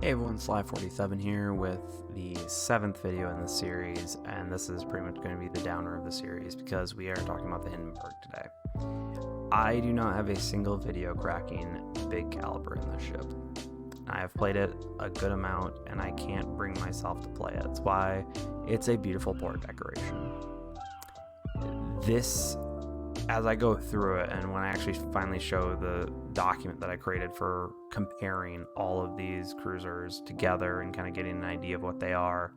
Hey everyone, Sly47 here with the 7th video in the series, and this is pretty much going to be the downer of the series because we are talking about the Hindenburg today. I do not have a single video cracking big caliber in this ship. I have played it a good amount and I can't bring myself to play it. That's why it's a beautiful port decoration. This, as I go through it and when I actually finally show the document that I created for comparing all of these cruisers together and kind of getting an idea of what they are,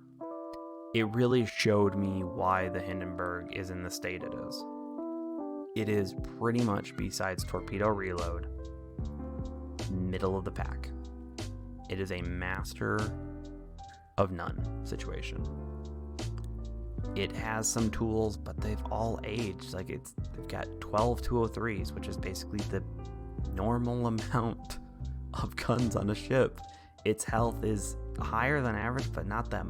it really showed me why the Hindenburg is in the state it is. It is pretty much, besides torpedo reload, middle of the pack. It is a master of none situation. It has some tools, but they've all aged. Like they've got 12 203s, which is basically the normal amount of guns on a ship. Its health is higher than average, but not by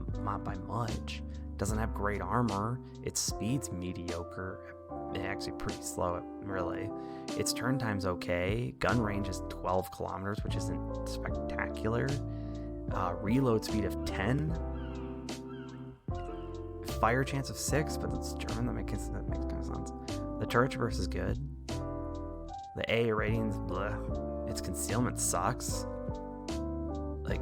much. It doesn't have great armor. Its speed's mediocre. It's actually pretty slow, really. Its turn time's okay. Gun range is 12 kilometers, which isn't spectacular. Reload speed of 10. Fire chance of 6, but it's German. That makes kind of sense. The turret traverse is good. The A ratings, bleh. Its concealment sucks. Like,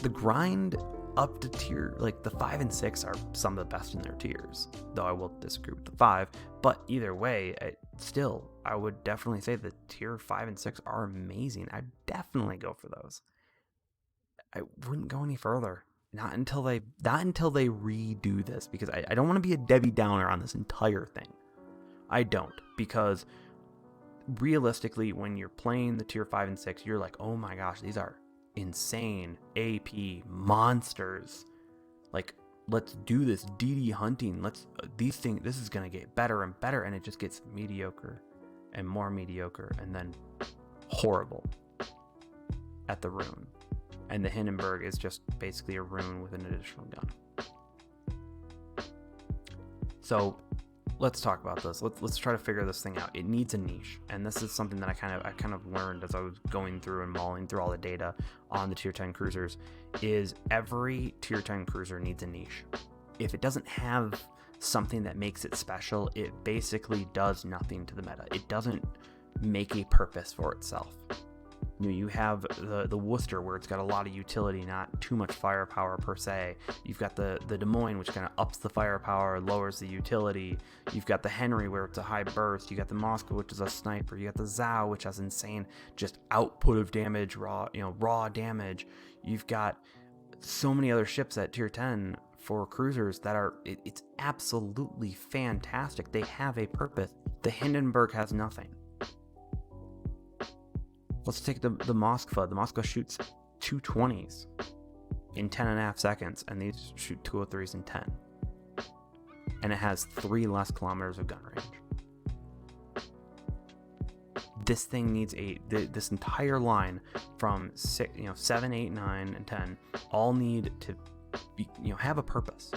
the grind up to tier, like the 5 and 6 are some of the best in their tiers, though I will disagree with the 5. But either way, I would definitely say the tier 5 and 6 are amazing. I'd definitely go for those. I wouldn't go any further. Not until they redo this, because I don't want to be a Debbie Downer on this entire thing. I don't, because realistically, when you're playing the tier 5 and 6, you're like, oh my gosh, these are insane AP monsters. Like, let's do this DD hunting. This is gonna get better and better, and it just gets mediocre and more mediocre, and then horrible at the rune. And the Hindenburg is just basically a rune with an additional gun. So let's talk about this. Let's try to figure this thing out. It needs a niche, and this is something that I kind of learned as I was going through and mulling through all the data on the tier 10 cruisers. Is every tier 10 cruiser needs a niche. If it doesn't have something that makes it special, it basically does nothing to the meta. It doesn't make a purpose for itself. You have the Worcester, where it's got a lot of utility, not too much firepower per se. You've got the Des Moines, which kind of ups the firepower, lowers the utility. You've got the Henry, where it's a high burst. You got the Moscow, which is a sniper. You got the Zhao, which has insane just output of damage, raw damage. You've got so many other ships at tier 10 for cruisers that are it's absolutely fantastic. They have a purpose. The Hindenburg has nothing. Let's take the Moskva. The Moskva shoots 220s in 10.5 seconds, and these shoot 203s in 10. And it has 3 less kilometers of gun range. This thing needs this entire line from 7, 8, 9, and 10 all need to be, have a purpose.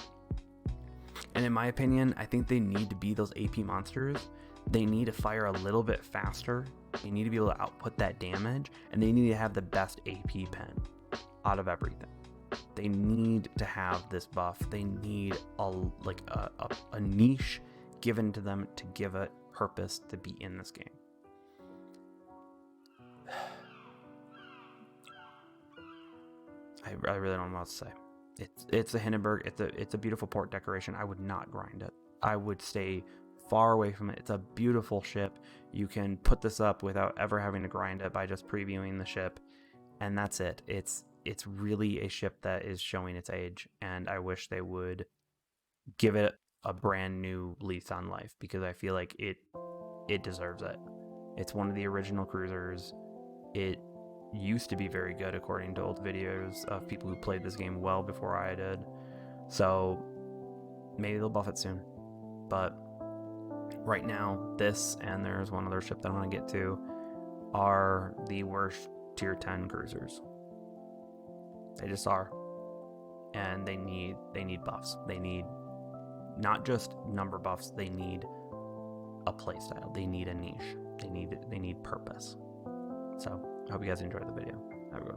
And in my opinion, I think they need to be those AP monsters. They need to fire a little bit faster. They need to be able to output that damage, and they need to have the best AP pen out of everything. They need to have this buff. They need a niche given to them to give it purpose to be in this game. I really don't know what to say. It's a Hindenburg. It's a beautiful port decoration. I would not grind it. I would stay far away from it. It's a beautiful ship. You can put this up without ever having to grind it by just previewing the ship, and that's it. It's really a ship that is showing its age, and I wish they would give it a brand new lease on life, because I feel like it deserves it. It's one of the original cruisers. It used to be very good according to old videos of people who played this game well before I did. So maybe they'll buff it soon, but right now, this, and there's one other ship that I want to get to, are the worst tier 10 cruisers. They just are. And they need buffs. They need not just number buffs, they need a playstyle. They need a niche. They need purpose. So I hope you guys enjoyed the video. Have a good one.